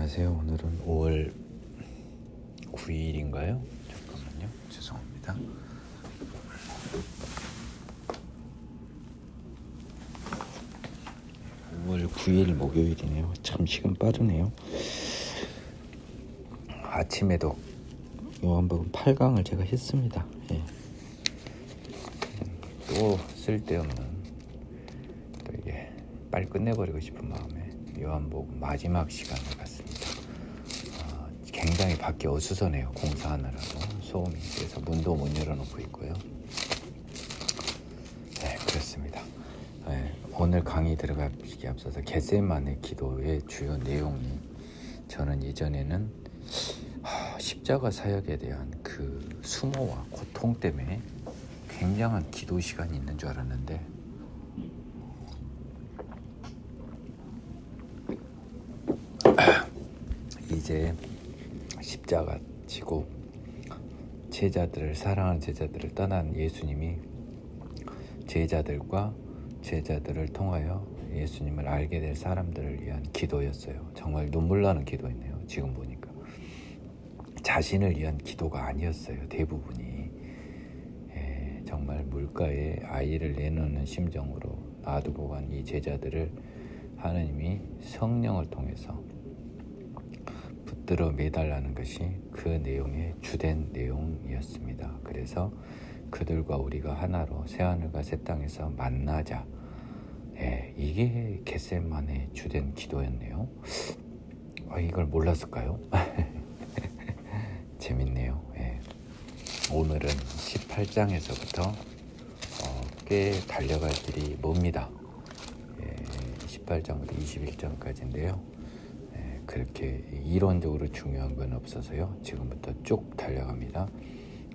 안녕하세요. 오늘은 5월 9일인가요? 잠깐만요. 죄송합니다. 5월 9일 목요일이네요. 참 시간 빠르네요. 아침에도 요한복음 8강을 제가 했습니다. 예. 또 쓸데없는 또 이게 빨리 끝내버리고 싶은 마음에 요한복음 마지막 시간을 갖습니다. 굉장히 밖이 어수선해요. 공사하느라고 소음이 있어서 문도 못 열어놓고 있고요. 네, 그렇습니다. 네, 오늘 강의 들어가기 앞서서 겟세마네 기도의 주요 내용이, 저는 이전에는 십자가 사역에 대한 그 수모와 고통 때문에 굉장한 기도 시간이 있는 줄 알았는데, 이제 십자가 지고 제자들을, 사랑하는 제자들을 떠난 예수님이 제자들을 통하여 예수님을 알게 될 사람들을 위한 기도였어요. 정말 눈물 나는 기도였네요. 지금 보니까 자신을 위한 기도가 아니었어요. 대부분이 정말 물가에 아이를 내놓는 심정으로 놔두고 간 이 제자들을 하나님이 성령을 통해서 붙들어 매달라는 것이 그 내용의 주된 내용이었습니다. 그래서 그들과 우리가 하나로 새하늘과 새 땅에서 만나자, 이게 겟세마네 주된 기도였네요. 이걸 몰랐을까요? 재밌네요. 오늘은 18장에서부터 꽤 달려갈 길이 멉니다. 18장부터 21장까지인데요. 그렇게 이론적으로 중요한 건 없어서요. 지금부터 쭉 달려갑니다.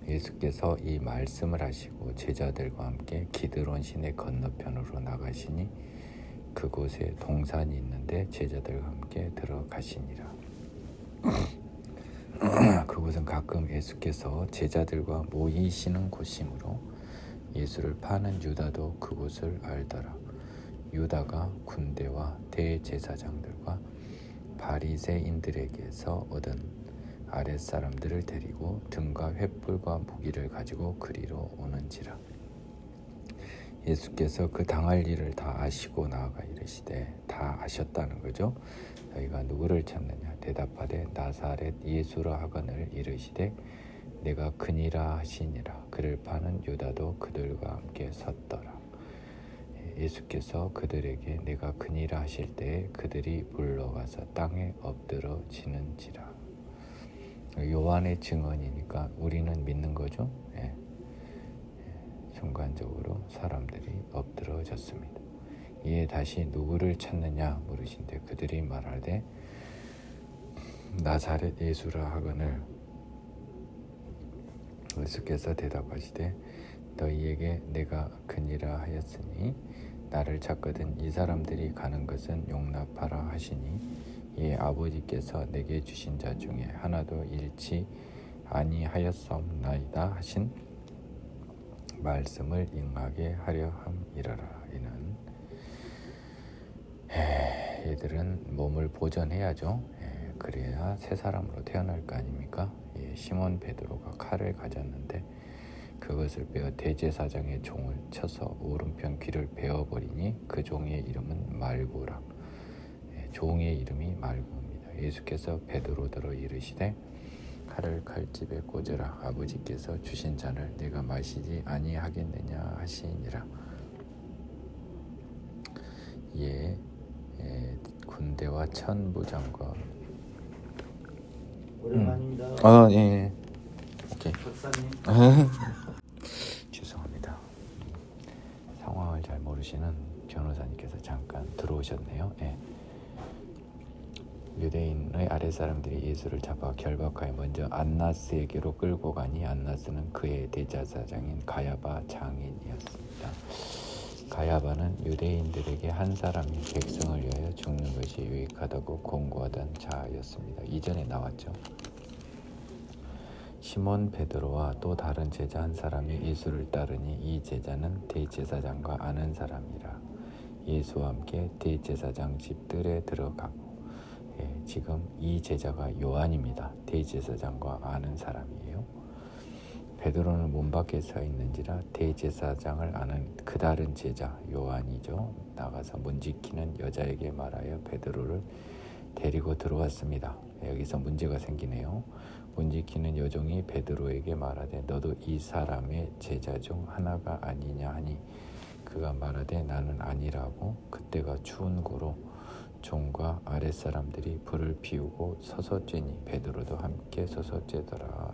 예수께서 이 말씀을 하시고 제자들과 함께 기드론 시내 건너편으로 나가시니 그곳에 동산이 있는데 제자들과 함께 들어가시니라. 그곳은 가끔 예수께서 제자들과 모이시는 곳이므로 예수를 파는 유다도 그곳을 알더라. 유다가 군대와 대제사장들과 바리새인들에게서 얻은 아랫사람들을 데리고 등과 횃불과 무기를 가지고 그리로 오는지라. 예수께서 그 당할 일을 다 아시고 나아가 이르시되, 다 아셨다는 거죠. 너희가 누구를 찾느냐? 대답하되 나사렛 예수라 하거늘 이르시되, 내가 그니라 하시니라. 그를 파는 유다도 그들과 함께 섰더라. 예수께서 그들에게 내가 그니라 하실 때에 그들이 물러가서 땅에 엎드러지는지라. 요한의 증언이니까 우리는 믿는 거죠. 순간적으로 사람들이 엎드러졌습니다. 이에 다시 누구를 찾느냐 물으신데 그들이 말하되 나사렛 예수라 하거늘. 예수께서 대답하시되 너희에게 내가 그니라 하였으니 나를 찾거든 이 사람들이 가는 것은 용납하라 하시니, 이에 아버지께서 내게 주신 자 중에 하나도 잃지 아니하였사옵나이다 하신 말씀을 응하게 하려 함이라라. 이는 얘들은 몸을 보존해야죠. 그래야 새 사람으로 태어날 거 아닙니까? 시몬 베드로가 칼을 가졌는데 그것을 베어 대제사장의 종을 쳐서 오른편 귀를 베어버리니 그 종의 이름은 말고라. 종의 이름이 말고입니다. 예수께서 베드로더러 이르시되 칼을 칼집에 꽂으라. 아버지께서 주신 잔을 내가 마시지 아니하겠느냐 하시니라. 이에 군대와 천부장과 오랜만입니다. 예. 오케이. 박사님. 죄송합니다. 상황을 잘 모르시는 변호사님께서 잠깐 들어오셨네요. 유대인의 아랫사람들이 예수를 잡아 결박하여 먼저 안나스에게로 끌고 가니 안나스는 그의 대제사장인 가야바 장인이었습니다. 가야바는 유대인들에게 한 사람이 백성을 위하여 죽는 것이 유익하다고 공고하던 자였습니다. 이전에 나왔죠. 시몬 베드로와 또 다른 제자 한 사람이 예수를 따르니 이 제자는 대제사장과 아는 사람이라. 예수와 함께 대제사장 집 뜰에 들어가고 지금 이 제자가 요한입니다. 대제사장과 아는 사람이에요. 베드로는 문 밖에 서 있는지라 대제사장을 아는 그 다른 제자 요한이죠. 나가서 문 지키는 여자에게 말하여 베드로를 데리고 들어왔습니다. 여기서 문제가 생기네요. 문 지키는 여종이 베드로에게 말하되 너도 이 사람의 제자 중 하나가 아니냐 하니 그가 말하되 나는 아니라고. 그때가 추운 고로 종과 아랫사람들이 불을 피우고 서서 쬐니 베드로도 함께 서서 쬐더라.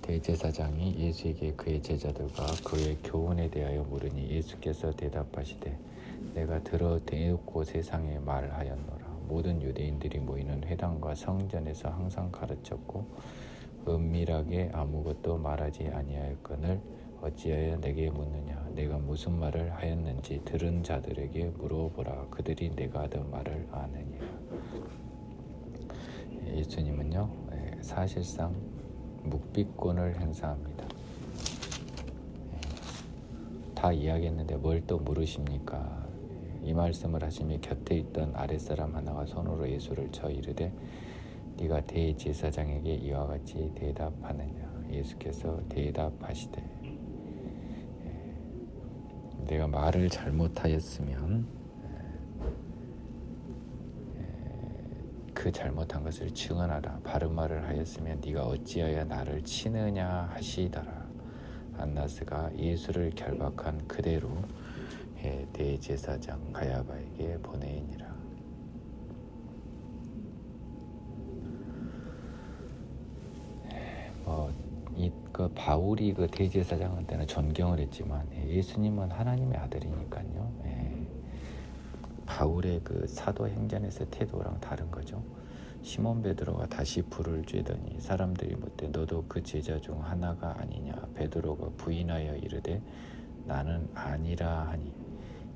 대제사장이 예수에게 그의 제자들과 그의 교훈에 대하여 물으니 예수께서 대답하시되 내가 들어 대놓고 세상에 말하였노라. 모든 유대인들이 모이는 회당과 성전에서 항상 가르쳤고 은밀하게 아무것도 말하지 아니하였거늘 어찌하여 내게 묻느냐. 내가 무슨 말을 하였는지 들은 자들에게 물어보라. 그들이 내가 하던 말을 아느니라. 예수님은요 사실상 묵비권을 행사합니다. 다 이야기했는데 뭘 또 물으십니까? 이 말씀을 하시며 곁에 있던 아랫사람 하나가 손으로 예수를 쳐 이르되 네가 대제사장에게 이와 같이 대답하느냐. 예수께서 대답하시되 내가 말을 잘못하였으면 그 잘못한 것을 증언하라. 바른 말을 하였으면 네가 어찌하여 나를 치느냐 하시더라. 안나스가 예수를 결박한 그대로 대제사장 가야바에게 보내니라. 그 바울이 그 대제사장한테는 존경을 했지만 예수님은 하나님의 아들이니까요. 바울의 그 사도행전에서의 태도랑 다른 거죠. 시몬 베드로가 다시 불을 쬐더니 사람들이 묻되 너도 그 제자 중 하나가 아니냐. 베드로가 부인하여 이르되 나는 아니라 하니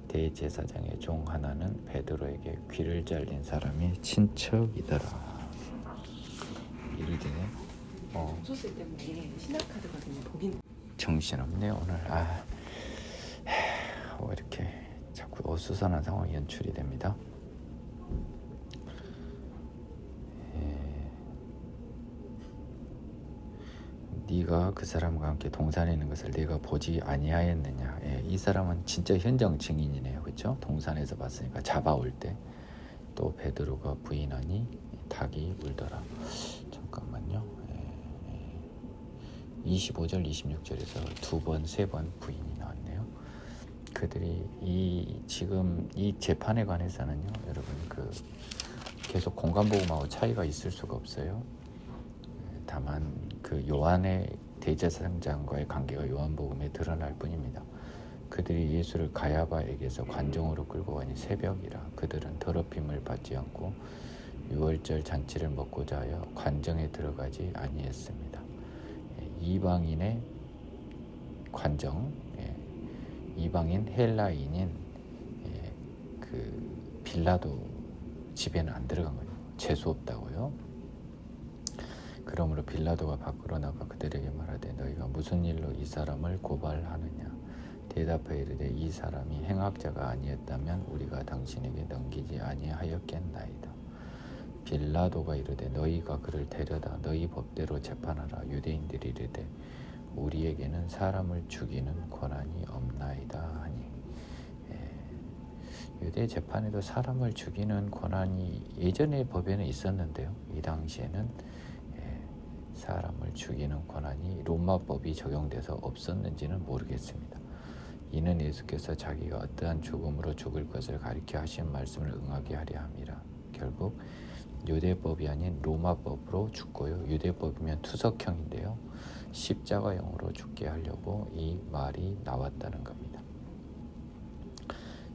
대제사장의 종 하나는 베드로에게 귀를 잘린 사람이 친척이더라. 이르되 소스 때문에 신학카드가 그냥 보긴 정신없네 오늘. 왜 이렇게 자꾸 어수선한 상황이 연출이 됩니다. 네가 그 사람과 함께 동산에 있는 것을 네가 보지 아니하였느냐. 이 사람은 진짜 현장 증인이네요. 그렇죠? 동산에서 봤으니까 잡아올 때 또 베드로가 부인하니 닭이 울더라. 잠깐만요. 25절 26절에서 두 번, 세 번 부인이 나왔네요. 그들이 지금 이 재판에 관해서는요, 여러분 계속 공간복음하고 차이가 있을 수가 없어요. 다만 그 요한의 대제사장과의 관계가 요한복음에 드러날 뿐입니다. 그들이 예수를 가야바에게서 관정으로 끌고 가니 새벽이라 그들은 더럽힘을 받지 않고 유월절 잔치를 먹고자 하여 관정에 들어가지 아니했습니다. 이방인의 관정, 이방인 헬라인인 그 빌라도 집에는 안 들어간 거예요. 재수 없다고요. 그러므로 빌라도가 밖으로 나가 그들에게 말하되 너희가 무슨 일로 이 사람을 고발하느냐. 대답하여 이르되 이 사람이 행악자가 아니었다면 우리가 당신에게 넘기지 아니하였겠나이다. 빌라도가 이르되 너희가 그를 데려다 너희 법대로 재판하라. 유대인들이 이르되 우리에게는 사람을 죽이는 권한이 없나이다 하니. 유대 재판에도 사람을 죽이는 권한이 예전의 법에는 있었는데요. 이 당시에는 사람을 죽이는 권한이 로마법이 적용돼서 없었는지는 모르겠습니다. 이는 예수께서 자기가 어떠한 죽음으로 죽을 것을 가리켜 하신 말씀을 응하게 하려 함이라. 결국 유대법이 아닌 로마법으로 죽고요. 유대법이면 투석형인데요. 십자가형으로 죽게 하려고 이 말이 나왔다는 겁니다.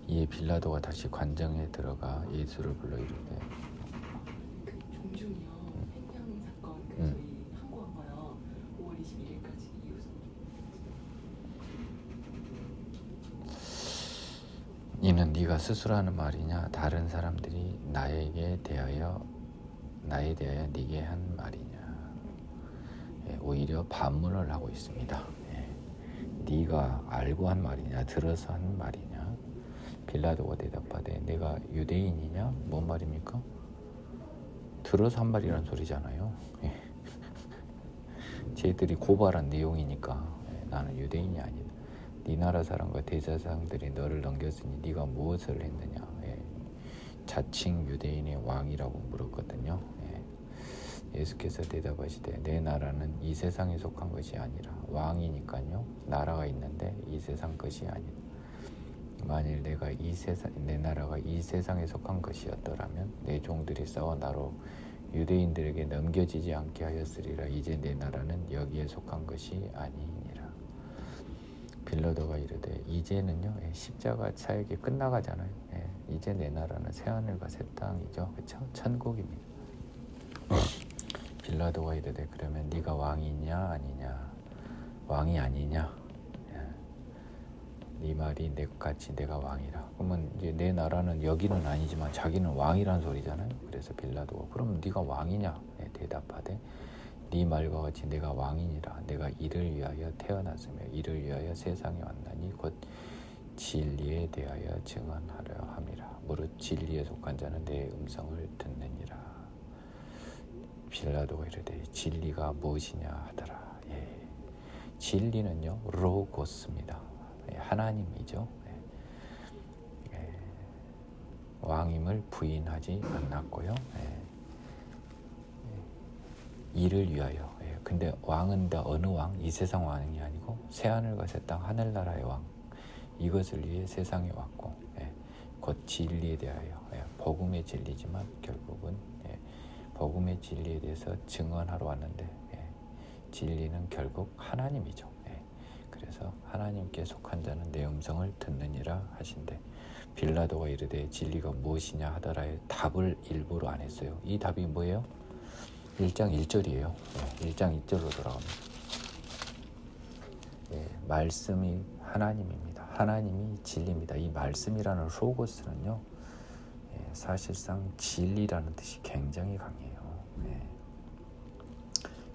이에 빌라도가 다시 관정에 들어가 예수를 불러 이르되 그 종중이요. 횡령 사건 저희 항고한 거요. 5월 21일까지 이후선. 이는 네가 스스로 하는 말이냐 다른 사람들이 나에 대하여 네게 한 말이냐. 오히려 반문을 하고 있습니다. 네가 알고 한 말이냐 들어서 한 말이냐. 빌라도가 대답하되 내가 유대인이냐. 뭔 말입니까? 들어서 한 말이란 소리잖아요. 쟤들이 고발한 내용이니까 나는 유대인이 아니다. 네 나라 사람과 대제사장들이 너를 넘겼으니 네가 무엇을 했느냐. 자칭 유대인의 왕이라고 물었거든요. 예수께서 대답하시되 내 나라는 이 세상에 속한 것이 아니라 왕이니까요. 나라가 있는데 이 세상 것이 아니다. 만일 내 나라가 이 세상에 속한 것이었더라면 내 종들이 싸워 나로 유대인들에게 넘겨지지 않게 하였으리라. 이제 내 나라는 여기에 속한 것이 아니니라. 빌라도가 이르되 이제는요 십자가 사역이 끝나가잖아요. 이제 내 나라는 새하늘과 새 땅이죠. 그렇죠? 천국입니다. 빌라도가 이르되 그러면 네가 왕이냐 아니냐? 왕이 아니냐? 네 말이 같이 내가 왕이라. 그러면 이제 내 나라는 여기는 아니지만 자기는 왕이란 소리잖아요. 그래서 빌라도가 그럼 네가 왕이냐? 대답하되 네 말과 같이 내가 왕이니라. 내가 이를 위하여 태어났으며 이를 위하여 세상에 왔나니 곧 진리에 대하여 증언하려 함이라. 무릇 진리에 속한 자는 내 음성을 듣느니라. 빌라도가 이르되 진리가 무엇이냐 하더라. 진리는요 로고스입니다. 하나님이죠. 왕임을 부인하지 않았고요. 이를 위하여. 근데 왕은 다 어느 왕? 이 세상 왕이 아니고 새하늘과 새 땅 하늘나라의 왕. 이것을 위해 세상에 왔고 곧 진리에 대하여 복음의 진리지만 결국은 복음의 진리에 대해서 증언하러 왔는데 진리는 결국 하나님이죠. 그래서 하나님께 속한 자는 내 음성을 듣느니라 하신대 빌라도가 이르되 진리가 무엇이냐 하더라에 답을 일부러 안 했어요. 이 답이 뭐예요? 1장 1절이에요. 1장 1절로 돌아갑니다. 말씀이 하나님입니다. 하나님이 진리입니다. 이 말씀이라는 로고스는요 사실상 진리라는 뜻이 굉장히 강해요.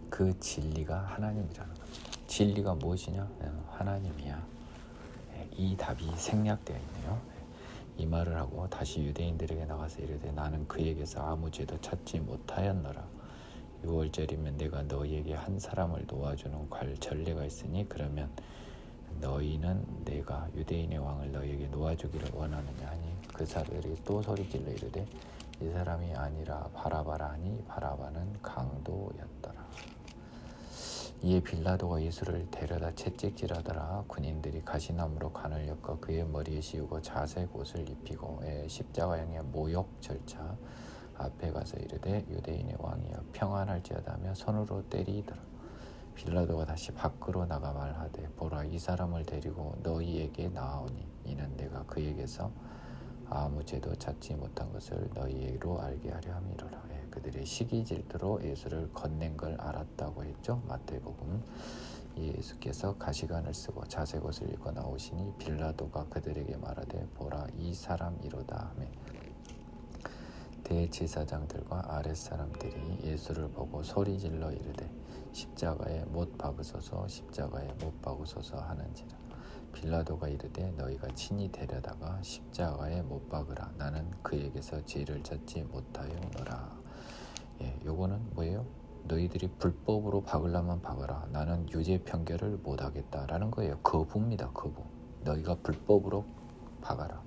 그 진리가 하나님이라는 겁니다. 진리가 무엇이냐? 하나님이야. 이 답이 생략되어 있네요. 이 말을 하고 다시 유대인들에게 나가서 이르되 나는 그에게서 아무 죄도 찾지 못하였노라. 6월절이면 내가 너희에게 한 사람을 놓아주는 전례가 있으니 그러면 너희는 내가 유대인의 왕을 너희에게 놓아주기를 원하느냐 하니 그 사람들이 또 소리질러 이르되 이 사람이 아니라 바라바라 하니 바라바는 강도였더라. 이에 빌라도가 예수를 데려다 채찍질하더라. 군인들이 가시나무로 관을 엮어 그의 머리에 씌우고 자색 옷을 입히고 십자가 향해 모욕 절차 앞에 가서 이르되 유대인의 왕이여 평안할지어다 하며 손으로 때리더라. 빌라도가 다시 밖으로 나가 말하되 보라 이 사람을 데리고 너희에게 나아오니 이는 내가 그에게서 아무 죄도 찾지 못한 것을 너희에게로 알게 하려 함이로라. 그들이 시기 질투로 예수를 건넨 걸 알았다고 했죠. 마태복음. 예수께서 가시관을 쓰고 자색 옷을 입고 나오시니 빌라도가 그들에게 말하되 보라 이 사람이로다 하매 대제사장들과 아랫사람들이 예수를 보고 소리질러 이르되 십자가에 못 박으소서 십자가에 못 박으소서 하는지라. 빌라도가 이르되 너희가 친히 데려다가 십자가에 못 박으라. 나는 그에게서 죄를 찾지 못하였노라. 요거는 뭐예요? 너희들이 불법으로 박으려면 박아라. 나는 유죄 판결을 못하겠다라는 거예요. 거부입니다. 거부. 너희가 불법으로 박아라.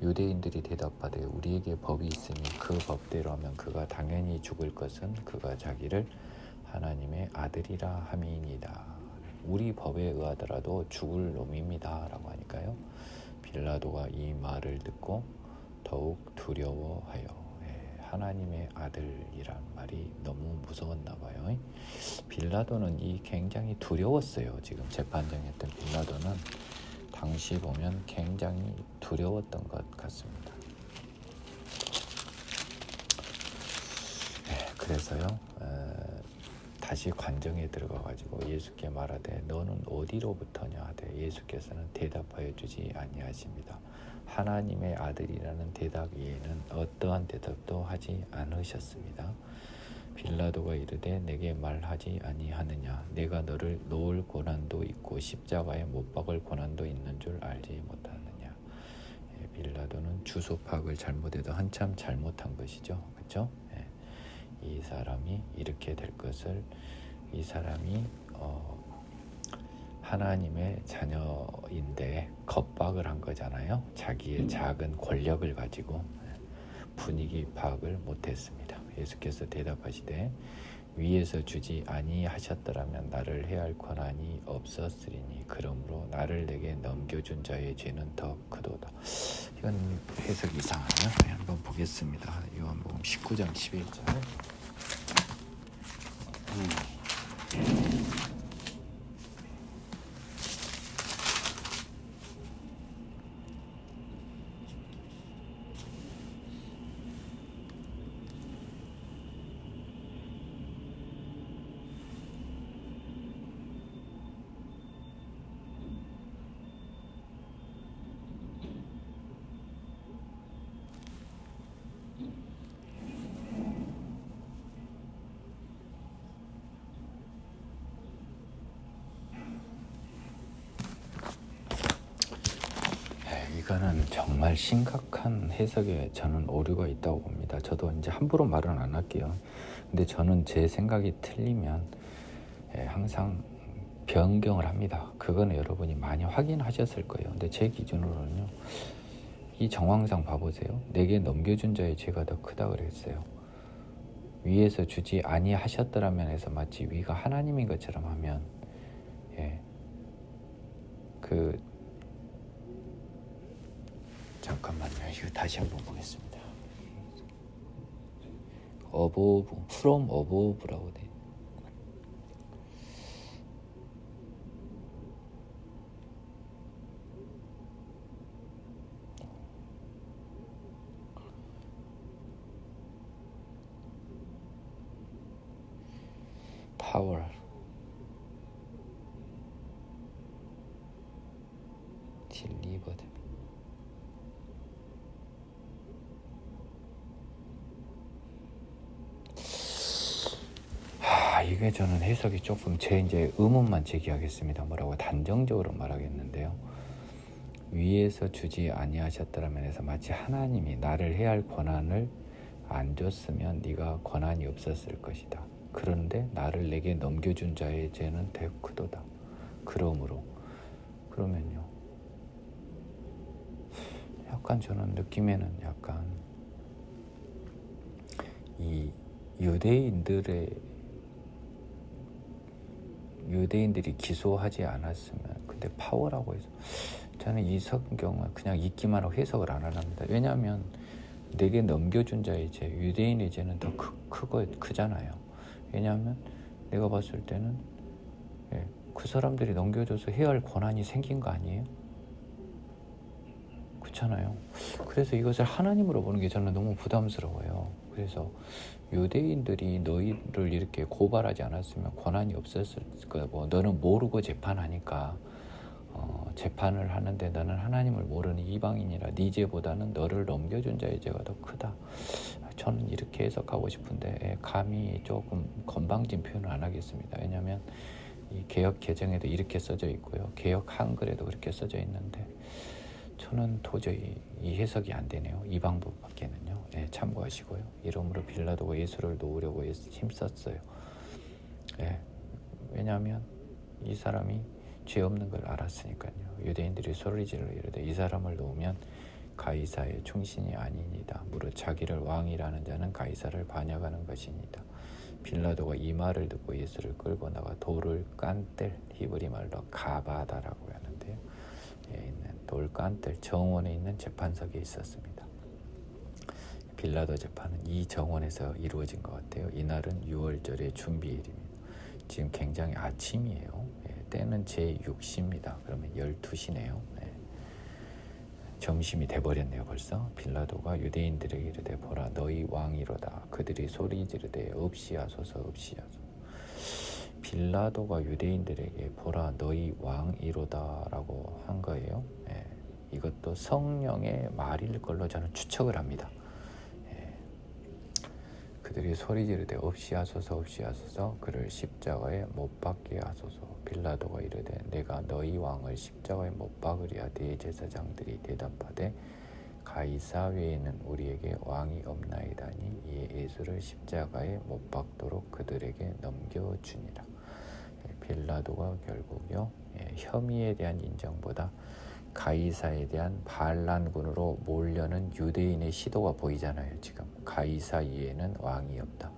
유대인들이 대답하되 우리에게 법이 있으니 그 법대로 하면 그가 당연히 죽을 것은 그가 자기를 하나님의 아들이라 함이니이다. 우리 법에 의하더라도 죽을 놈입니다 라고 하니까요. 빌라도가 이 말을 듣고 더욱 두려워하여 하나님의 아들이란 말이 너무 무서웠나 봐요. 빌라도는 이 굉장히 두려웠어요. 지금 재판정했던 빌라도는 당시 보면 굉장히 두려웠던 것 같습니다. 그래서요 다시 관정에 들어가가지고 예수께 말하되 너는 어디로부터냐 하되 예수께서는 대답하여 주지 아니하십니다. 하나님의 아들이라는 대답 외에는 어떠한 대답도 하지 않으셨습니다. 빌라도가 이르되 내게 말하지 아니하느냐 내가 너를 놓을 고난도 있고 십자가에 못 박을 고난도 있는 줄 알지 못하느냐. 빌라도는 주소 파악을 잘못해도 한참 잘못한 것이죠. 그렇죠? 이 사람이 이렇게 될 것을, 이 사람이 하나님의 자녀인데 겁박을 한 거잖아요. 자기의 작은 권력을 가지고 분위기 파악을 못했습니다. 예수께서 대답하시되 위에서 주지 아니하셨더라면 나를 해할 권한이 없었으리니 그러므로 나를 내게 넘겨준 자의 죄는 더 크도다. 이건 해석이 이상하네요. 한번 보겠습니다. 요한복음 19장 11절. 이거는 정말 심각한 해석에 저는 오류가 있다고 봅니다. 저도 이제 함부로 말은 안 할게요. 근데 저는 제 생각이 틀리면 항상 변경을 합니다. 그거는 여러분이 많이 확인하셨을 거예요. 근데 제 기준으로는요, 이 정황상 봐보세요. 내게 넘겨준 자의 죄가 더 크다 그랬어요. 위에서 주지 아니하셨더라면 해서 마치 위가 하나님인 것처럼 하면, 잠깐만요. 이거 다시 한번 보겠습니다. above, from above라고 돼. power, delivered. 이게 저는 해석이 조금 제 이제 의문만 제기하겠습니다. 뭐라고 단정적으로 말하겠는데요. 위에서 주지 아니하셨더라면 해서 마치 하나님이 나를 해야 할 권한을 안 줬으면 네가 권한이 없었을 것이다. 그런데 나를 내게 넘겨준 자의 죄는 더 크도다. 그러면요. 약간 저는 느낌에는 약간 이 유대인들이 기소하지 않았으면, 근데 파워라고 해서 저는 이 성경은 그냥 읽기만 하고 해석을 안 합니다. 왜냐하면 내게 넘겨준 자의 죄, 유대인의 죄는 더 크잖아요. 왜냐하면 내가 봤을 때는 그 사람들이 넘겨줘서 해야 할 권한이 생긴 거 아니에요? 그렇잖아요. 그래서 이것을 하나님으로 보는 게 저는 너무 부담스러워요. 그래서 유대인들이 너희를 이렇게 고발하지 않았으면 권한이 없었을 거고, 너는 모르고 재판하니까 재판을 하는데 너는 하나님을 모르는 이방인이라 네 죄보다는 너를 넘겨준 자의 죄가 더 크다. 저는 이렇게 해석하고 싶은데 감히 조금 건방진 표현을 안 하겠습니다. 왜냐하면 이 개역 개정에도 이렇게 써져 있고요, 개역 한글에도 그렇게 써져 있는데 저는 도저히 이 해석이 안 되네요. 이 방법밖에는요. 참고하시고요. 이러므로 빌라도가 예수를 놓으려고 힘썼어요. 왜냐하면 이 사람이 죄 없는 걸 알았으니까요. 유대인들이 소리질러 이르되 이 사람을 놓으면 가이사의 충신이 아니니이다. 무릇 자기를 왕이라는 자는 가이사를 반역하는 것이니이다. 빌라도가 이 말을 듣고 예수를 끌고 나가 돌을 깐뜰, 히브리 말로 가바다라고 하는데요, 있는 돌간뜰 정원에 있는 재판석에 있었습니다. 빌라도 재판은 이 정원에서 이루어진 것 같아요. 이날은 6월절의 준비일입니다. 지금 굉장히 아침이에요. 때는 제6시입니다. 그러면 12시네요. 점심이 돼버렸네요. 벌써. 빌라도가 유대인들에게 이르되 보라 너희 왕이로다. 그들이 소리 지르되 없이하소서 없이하소서. 빌라도가 유대인들에게 보라 너희 왕이로다라고 한 거예요. 이것도 성령의 말일 걸로 저는 추측을 합니다. 그들이 소리 지르되 없이하소서 없이하소서 그를 십자가에 못 박게 하소서. 빌라도가 이르되 내가 너희 왕을 십자가에 못 박으리야. 대제사장들이 대답하되 가이사 외에는 우리에게 왕이 없나이다니 이에 예수를 십자가에 못 박도록 그들에게 넘겨주니라. 빌라도가 결국요 혐의에 대한 인정보다 가이사에 대한 반란군으로 몰려는 유대인의 시도가 보이잖아요. 지금 가이사 이에는 왕이 없다.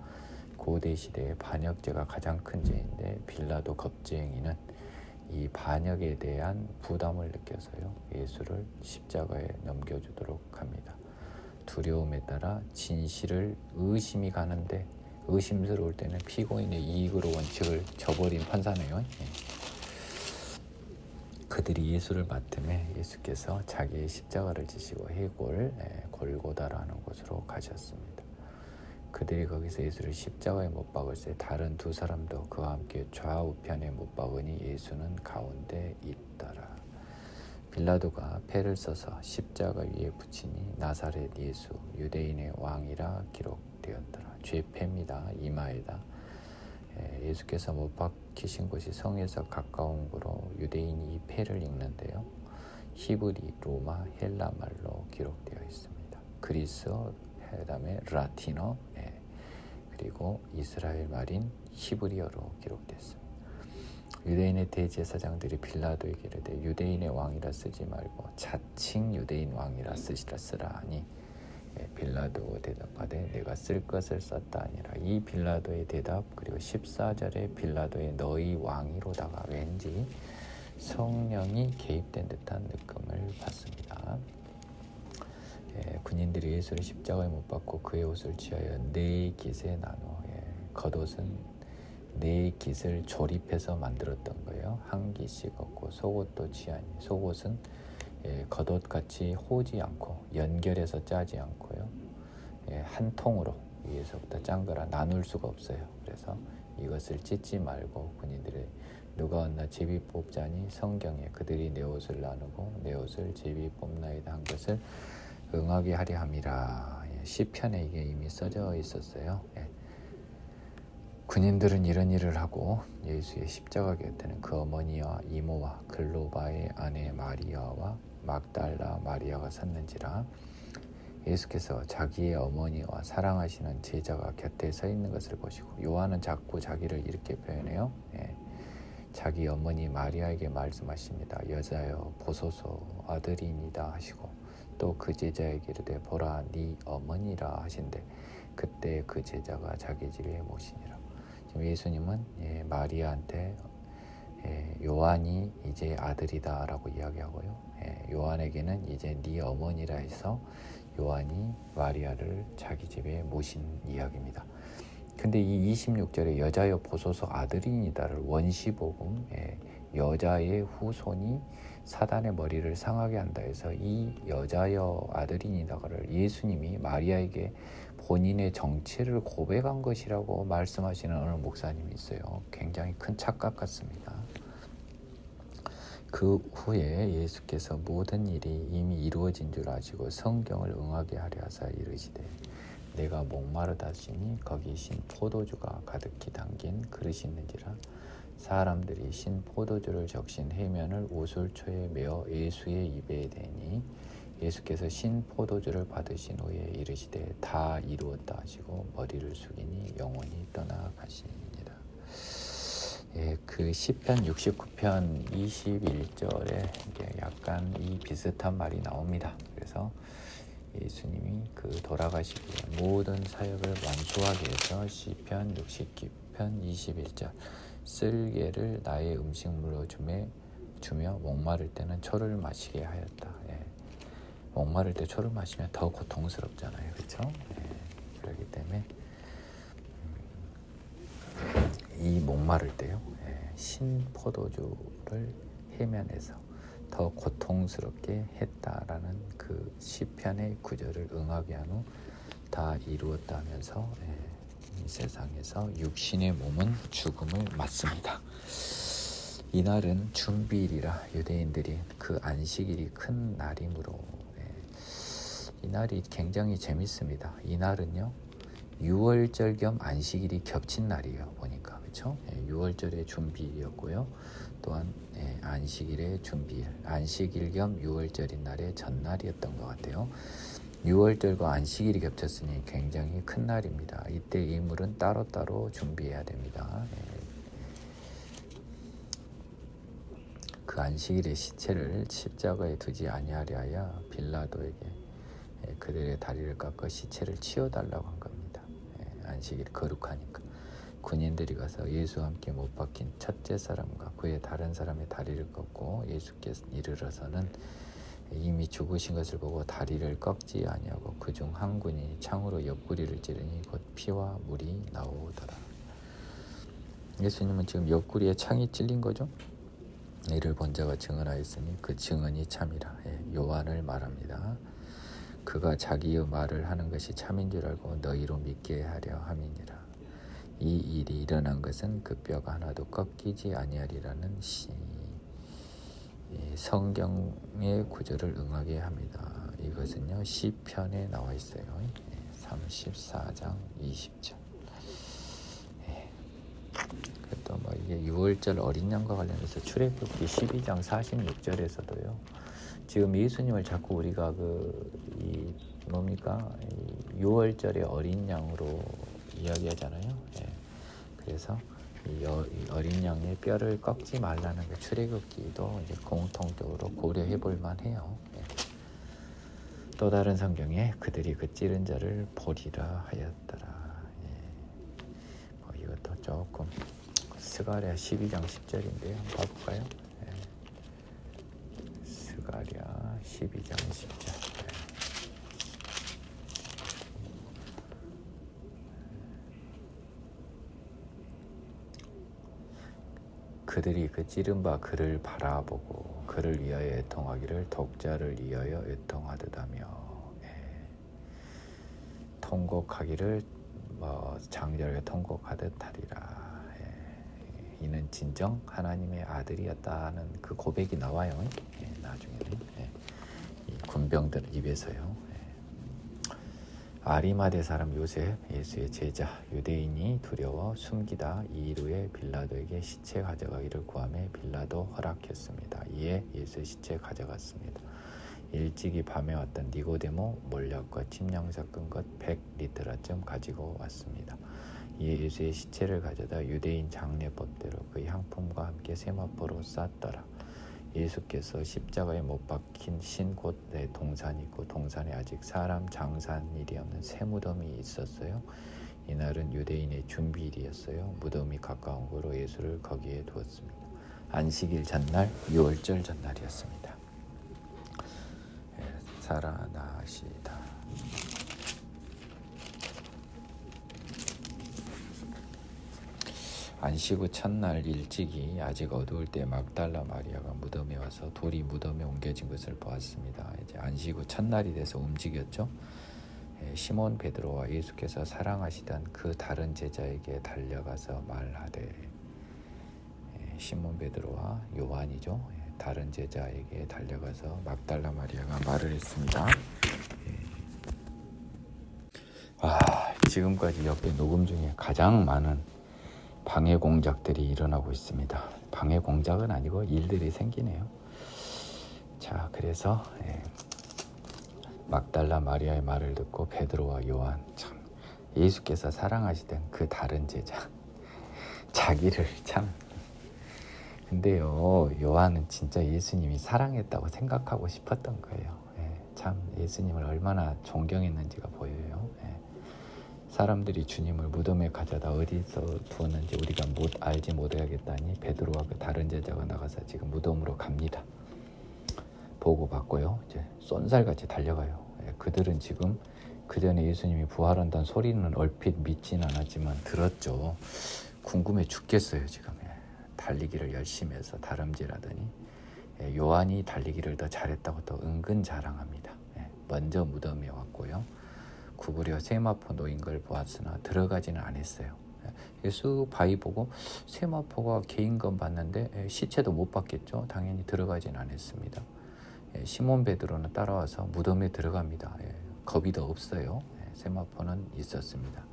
고대 시대의 반역죄가 가장 큰 죄인데 빌라도 겁쟁이는 이 반역에 대한 부담을 느껴서요 예수를 십자가에 넘겨주도록 합니다. 두려움에 따라 진실을 의심이 가는데 의심스러울 때는 피고인의 이익으로 원칙을 저버린 판사네요. 그들이 예수를 맡음에 예수께서 자기의 십자가를 지시고 해골 골고다라는 곳으로 가셨습니다. 그들이 거기서 예수를 십자가에 못 박을 때 다른 두 사람도 그와 함께 좌우편에 못 박으니 예수는 가운데 있더라. 빌라도가 패를 써서 십자가 위에 붙이니 나사렛 예수 유대인의 왕이라 기록되었더라. 죄패입니다. 이마에다. 예수께서 못 박히신 곳이 성에서 가까운 곳으로 유대인이 이 패를 읽는데요. 히브리, 로마, 헬라 말로 기록되어 있습니다. 그리스어, 그다음에 라틴어, 그리고 이스라엘 말인 히브리어로 기록됐습니다. 유대인의 대제사장들이 빌라도에게 이르되 유대인의 왕이라 쓰지 말고 자칭 유대인 왕이라 쓰라 하니 빌라도 대답하되 내가 쓸 것을 썼다 아니라. 이 빌라도의 대답 그리고 14절에 빌라도의 너희 왕이로다가 왠지 성령이 개입된 듯한 느낌을 받습니다. 군인들이 예수를 십자가에 못 박고 그의 옷을 취하여 네 깃에 나눠 겉옷은 네 깃을 조립해서 만들었던 거예요. 한 깃씩 걷고 속옷도 취하니 속옷은 겉옷같이 호지 않고 연결해서 짜지 않고요. 한 통으로 위에서부터 짠 거라 나눌 수가 없어요. 그래서 이것을 찢지 말고 군인들이 누가 얻나 제비 뽑자니 성경에 그들이 내 옷을 나누고 내 옷을 제비 뽑나이다 한 것을 응하게 하려 함이라. 시편에 이게 이미 써져 있었어요. 군인들은 이런 일을 하고 예수의 십자가 곁에는 그 어머니와 이모와 글로바의 아내 마리아와 막달라 마리아가 섰는지라. 예수께서 자기의 어머니와 사랑하시는 제자가 곁에 서 있는 것을 보시고 요한은 자꾸 자기를 이렇게 표현해요. 자기 어머니 마리아에게 말씀하십니다. 여자여 보소서 아들이니다 하시고 또 그 제자에게 이르되 보라 네 어머니라 하신대 그때 그 제자가 자기 집에 모시니라. 지금 예수님은 마리아한테 요한이 이제 아들이다 라고 이야기하고요. 요한에게는 이제 네 어머니라 해서 요한이 마리아를 자기 집에 모신 이야기입니다. 근데 이 26절에 여자여 보소서 아들이니다를 원시복음 여자의 후손이 사단의 머리를 상하게 한다 해서 이 여자여 아들이니다를 예수님이 마리아에게 본인의 정체를 고백한 것이라고 말씀하시는 어느 목사님이 있어요. 굉장히 큰 착각 같습니다. 그 후에 예수께서 모든 일이 이미 이루어진 줄 아시고 성경을 응하게 하려 하사 이르시되 내가 목마르다시니 거기 신 포도주가 가득히 담긴 그릇이 있는지라. 사람들이 신 포도주를 적신 해면을 오솔초에 메어 예수의 입에 대니 예수께서 신 포도주를 받으신 후에 이르시되 다 이루었다 하시고 머리를 숙이니 영원히 떠나가시니라. 그 시편 69편 21절에 약간 이 비슷한 말이 나옵니다. 그래서 예수님이 그 돌아가시기에 모든 사역을 완수하기 위해서 시편 69편 21절 쓸개를 나의 음식물로 주며 목마를 때는 초를 마시게 하였다. 목마를 때 초를 마시면 더 고통스럽잖아요. 그렇죠? 그렇기 때문에 이 목마를 때요. 신 포도주를 해면에서 더 고통스럽게 했다라는 그 시편의 구절을 응하게 한 후 다 이루었다 하면서 이 세상에서 육신의 몸은 죽음을 맞습니다. 이날은 준비일이라 유대인들이 그 안식일이 큰 날이므로 이 날이 굉장히 재밌습니다. 이날은요 유월절 겸 안식일이 겹친 날이에요. 보니까 그렇죠? 유월절의 준비일이었고요. 또한 안식일의 준비일, 안식일 겸 유월절인 날의 전날이었던 것 같아요. 유월절과 안식일이 겹쳤으니 굉장히 큰 날입니다. 이때 예물은 따로따로 준비해야 됩니다. 그 안식일의 시체를 십자가에 두지 아니하려 하여 빌라도에게 그들의 다리를 깎아 시체를 치워달라고 한 겁니다. 안식일 거룩하니까. 군인들이 가서 예수와 함께 못 박힌 첫째 사람과 그의 다른 사람의 다리를 꺾고 예수께서 이르러서는 이미 죽으신 것을 보고 다리를 꺾지 아니하고 그중 한 군인이 창으로 옆구리를 찌르니 곧 피와 물이 나오더라. 예수님은 지금 옆구리에 창이 찔린 거죠. 이를 본 자가 증언하였으니 그 증언이 참이라. 요한을 말합니다. 그가 자기의 말을 하는 것이 참인 줄 알고 너희로 믿게 하려 함이니라. 이 일이 일어난 것은 그 뼈가 하나도 꺾이지 아니하리라는 성경의 구절을 응하게 합니다. 이것은요 시편에 나와 있어요. 34장 20절. 또 뭐 이게 유월절 어린 양과 관련해서 출애굽기 12장 46절에서도요. 지금 예수님을 자꾸 우리가 유월절의 어린 양으로 이야기하잖아요. 그래서 이 어린 양의 뼈를 꺾지 말라는 그 출애굽기도 이제 공통적으로 고려해 볼 만해요. 또 다른 성경에 그들이 그 찌른 자를 보리라 하였더라. 뭐 이것도 조금 스가랴 12장 10절인데요. 한번 봐볼까요? 스가랴 12장 10절. 그들이 그 찌른 바 그를 바라보고 그를 위하여 애통하기를 독자를 위하여 애통하듯하며 통곡하기를 장자를 통곡하듯 하리라. 이는 진정 하나님의 아들이었다는 그 고백이 나와요. 나중에는 이 군병들 입에서요. 아리마대 사람 요셉, 예수의 제자, 유대인이 두려워 숨기다 이 일 후에 빌라도에게 시체 가져가기를 구하며 빌라도 허락했습니다. 이에 예수의 시체 가져갔습니다. 일찍이 밤에 왔던 니고데모 몰약과 침량 섞은 것 100리터쯤 가지고 왔습니다. 이에 예수의 시체를 가져다 유대인 장례법대로 그 향품과 함께 세마포로 쌌더라. 예수께서 십자가에 못 박힌 신 곧 내 동산이 있고 동산에 아직 사람 장사한 일이 없는 새 무덤이 있었어요. 이날은 유대인의 준비일이었어요. 무덤이 가까운 거로 예수를 거기에 두었습니다. 안식일 전날, 유월절 전날이었습니다. 살아나시다. 안식 후 첫날 일찍이 아직 어두울 때 막달라 마리아가 무덤에 와서 돌이 무덤에 옮겨진 것을 보았습니다. 이제 안식 후 첫날이 돼서 움직였죠. 시몬 베드로와 예수께서 사랑하시던 그 다른 제자에게 달려가서 말하되, 시몬 베드로와 요한이죠. 다른 제자에게 달려가서 막달라 마리아가 말을 했습니다. 지금까지 역대 녹음 중에 가장 많은 방해 공작들이 일어나고 있습니다. 방해 공작은 아니고 일들이 생기네요. 자, 그래서 막달라 마리아의 말을 듣고 베드로와 요한, 참 예수께서 사랑하시던 그 다른 제자, 자기를 참. 근데요, 요한은 진짜 예수님이 사랑했다고 생각하고 싶었던 거예요. 참 예수님을 얼마나 존경했는지가 보여요. 사람들이 주님을 무덤에 가져다 어디서 두었는지 우리가 알지 못하겠다니 베드로와 그 다른 제자가 나가서 지금 무덤으로 갑니다. 보고받고요. 이제 쏜살같이 달려가요. 그들은 지금 그 전에 예수님이 부활한다는 소리는 얼핏 믿진 않았지만 들었죠. 궁금해 죽겠어요. 지금 달리기를 열심히 해서 다름질하더니 요한이 달리기를 더 잘했다고 또 은근 자랑합니다. 먼저 무덤에 왔고요. 구부려 세마포 놓인 걸 보았으나 들어가지는 않았어요. 예수 바위 보고 세마포가 개인 건 봤는데 시체도 못 봤겠죠. 당연히 들어가지는 않았습니다. 시몬 베드로는 따라와서 무덤에 들어갑니다. 겁이 더 없어요. 세마포는 있었습니다.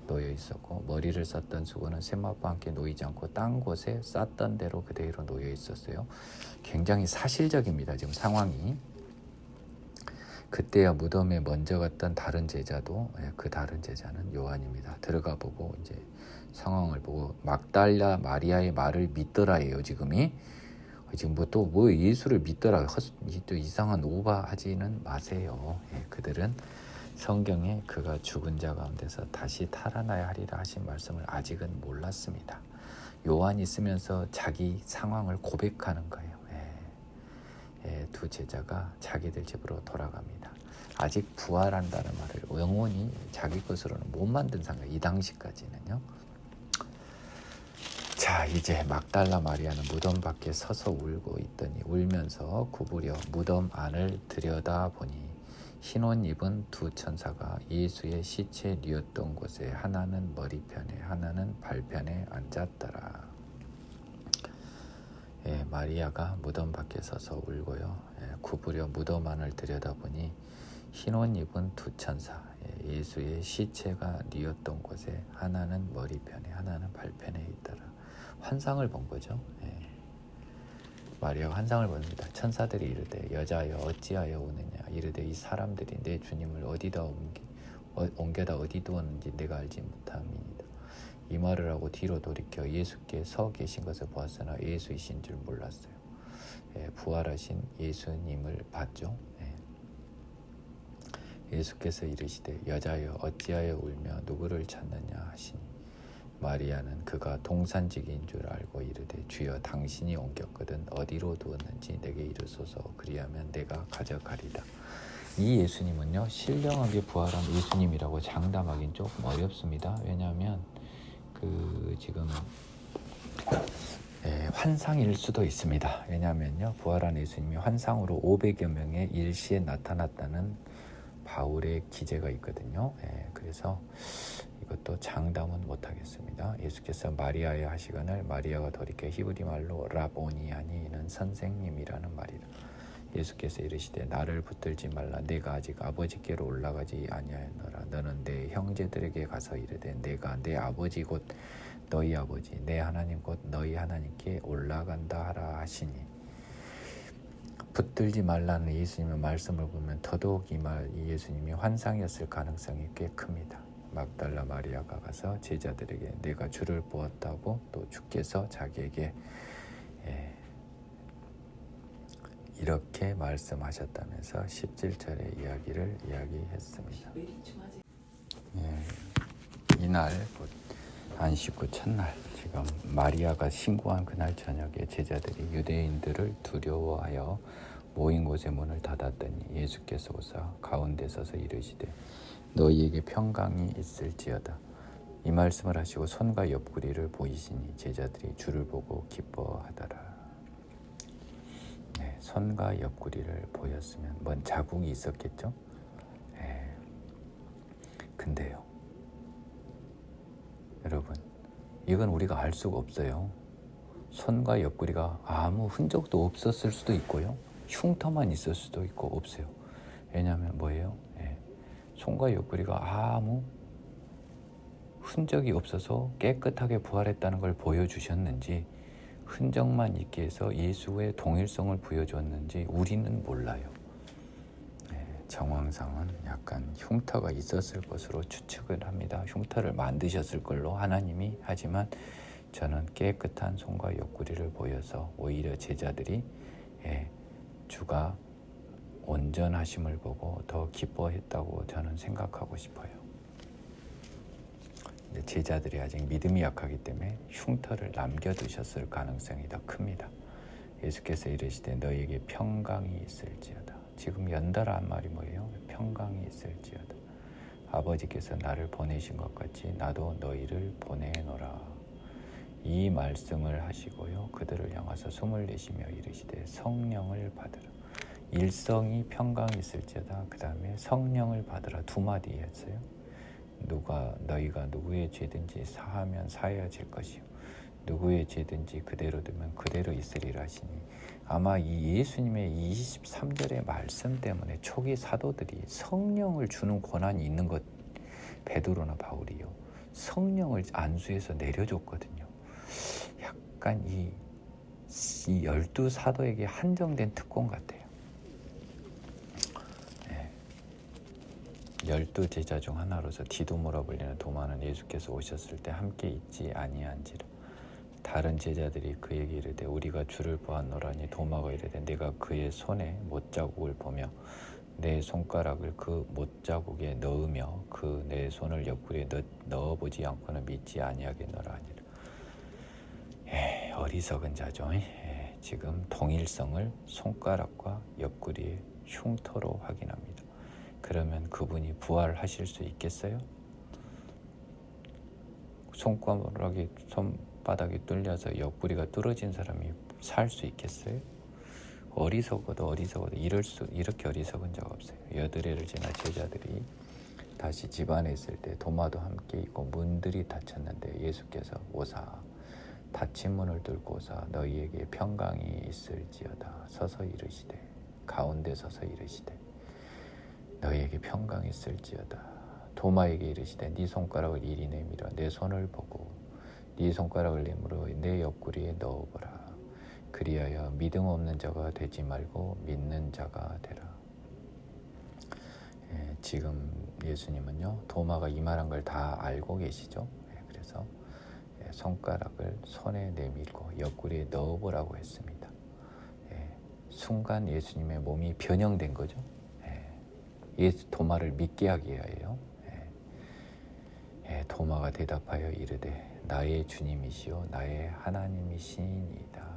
놓여 있었고 머리를 썼던 수건은 쇠마와 함께 놓이지 않고 딴 곳에 쌌던 대로 그대로 놓여 있었어요. 굉장히 사실적입니다. 지금 상황이. 그때야 무덤에 먼저 갔던 다른 제자도 그 다른 제자는 요한입니다. 들어가 보고 이제 상황을 보고 막달라 마리아의 말을 믿더라예요. 지금이 지금 뭐 예수를 믿더라 또 이상한 오바하지는 마세요. 그들은 성경에 그가 죽은 자 가운데서 다시 살아나야 하리라 하신 말씀을 아직은 몰랐습니다. 요한이 쓰면서 자기 상황을 고백하는 거예요. 두 제자가 자기들 집으로 돌아갑니다. 아직 부활한다는 말을 영원히 자기 것으로는 못 만든 상황, 이 당시까지는요. 자, 이제 막달라 마리아는 무덤 밖에 서서 울고 있더니 울면서 구부려 무덤 안을 들여다보니 흰 옷 입은 두 천사가 예수의 시체 뉘었던 곳에 하나는 머리편에 하나는 발편에 앉았더라. 마리아가 무덤 밖에 서서 울고요. 구부려 무덤 안을 들여다보니 흰 옷 입은 두 천사, 예수의 시체가 뉘었던 곳에 하나는 머리편에 하나는 발편에 있더라. 환상을 본 거죠. 마리아가 환상을 봅니다. 천사들이 이르되 여자여 어찌하여 우느냐 이르되 이 사람들이 내 주님을 어디다 옮겨다 어디 두었는지 내가 알지 못함이니이다. 이 말을 하고 뒤로 돌이켜 예수께 서 계신 것을 보았으나 예수이신 줄 몰랐어요. 부활하신 예수님을 봤죠. 예수께서 이르시되 여자여 어찌하여 울며 누구를 찾느냐 하시니 마리아는 그가 동산지기인 줄 알고 이르되 주여 당신이 옮겼거든 어디로 두었는지 내게 이르소서 그리하면 내가 가져가리다. 이 예수님은요 신령하게 부활한 예수님이라고 장담하기는 조금 어렵습니다. 왜냐하면 지금 환상일 수도 있습니다. 왜냐하면요 부활한 예수님이 환상으로 500여 명의 일시에 나타났다는 바울의 기재가 있거든요. 그래서 이것도 장담은 못하겠습니다. 예수께서 마리아에 하시거늘 마리아가 돌이켜 히브리 말로 라보니 하니 이는 선생님이라는 말이라. 예수께서 이르시되 나를 붙들지 말라 내가 아직 아버지께로 올라가지 아니하였노라. 너는 내 형제들에게 가서 이르되 내가 내 아버지 곧 너희 아버지 내 하나님 곧 너희 하나님께 올라간다 하라 하시니 붙들지 말라는 예수님의 말씀을 보면 더더욱 이 예수님이 환상이었을 가능성이 꽤 큽니다. 막달라 마리아가 가서 제자들에게 내가 주를 보았다고 또 주께서 자기에게 이렇게 말씀하셨다면서 17절의 이야기를 이야기했습니다. 이날 안식 후 첫날 지금 마리아가 신고한 그날 저녁에 제자들이 유대인들을 두려워하여 모인 곳의 문을 닫았더니 예수께서 오사 가운데 서서 이르시되 너희에게 평강이 있을지어다. 이 말씀을 하시고 손과 옆구리를 보이시니 제자들이 주를 보고 기뻐하더라. 손과 옆구리를 보였으면 뭔 자국이 있었겠죠? 근데요 여러분 이건 우리가 알 수가 없어요. 손과 옆구리가 아무 흔적도 없었을 수도 있고요 흉터만 있을 수도 있고 없어요. 왜냐하면 뭐예요? 손과 옆구리가 아무 흔적이 없어서 깨끗하게 부활했다는 걸 보여주셨는지 흔적만 있게 해서 예수의 동일성을 보여줬는지 우리는 몰라요. 정황상은 약간 흉터가 있었을 것으로 추측을 합니다. 흉터를 만드셨을 걸로 하나님이. 하지만 저는 깨끗한 손과 옆구리를 보여서 오히려 제자들이 주가 온전하심을 보고 더 기뻐했다고 저는 생각하고 싶어요. 근데 제자들이 아직 믿음이 약하기 때문에 흉터를 남겨두셨을 가능성이 더 큽니다. 예수께서 이르시되 너희에게 평강이 있을지어다. 지금 연달아 한 말이 뭐예요? 평강이 있을지어다. 아버지께서 나를 보내신 것 같이 나도 너희를 보내노라. 이 말씀을 하시고요 그들을 향하서 숨을 내쉬며 이르시되 성령을 받으라. 일성이 평강이 있을지어다. 그 다음에 성령을 받으라. 두 마디 했어요. 너희가 누구의 죄든지 사하면 사해질 것이요 누구의 죄든지 그대로 두면 그대로 있으리라 하시니 아마 이 예수님의 23절의 말씀 때문에 초기 사도들이 성령을 주는 권한이 있는 것 베드로나 바울이요 성령을 안수해서 내려줬거든요. 약간 이 12사도에게 한정된 특권 같아요. 12제자 중 하나로서 디도모라 불리는 도마는 예수께서 오셨을 때 함께 있지 아니한지라. 다른 제자들이 그에게 이르되 우리가 주를 보았노라니. 도마가 이르되 내가 그의 손에 못자국을 보며 내 손가락을 그 못자국에 넣으며 그 내 손을 옆구리에 넣어보지 않고는 믿지 아니하겠노라 하니라. 어리석은 자죠. 지금 동일성을 손가락과 옆구리의 흉터로 확인합니다. 그러면 그분이 부활하실 수 있겠어요? 손바닥이 뚫려서 옆구리가 뚫어진 사람이 살 수 있겠어요? 어리석어도 이렇게 어리석은 자가 없어요. 여드레를 지나 제자들이 다시 집안에 있을 때 도마도 함께 있고 문들이 닫혔는데 예수께서 오사 닫힌 문을 뚫고 오사 너희에게 평강이 있을지어다. 서서 이르시되 가운데 서서 이르시되 너희에게 평강이 있을지어다. 도마에게 이르시되 네 손가락을 이리 내밀어 내 손을 보고 네 손가락을 내밀어 내 옆구리에 넣어보라. 그리하여 믿음 없는 자가 되지 말고 믿는 자가 되라. 지금 예수님은요 도마가 이 말한 걸 다 알고 계시죠. 그래서 손가락을 손에 내밀고 옆구리에 넣어보라고 했습니다. 순간 예수님의 몸이 변형된 거죠. 도마를 믿게 하기 위하여. 도마가 대답하여 이르되 나의 주님이시요 나의 하나님이시니이다.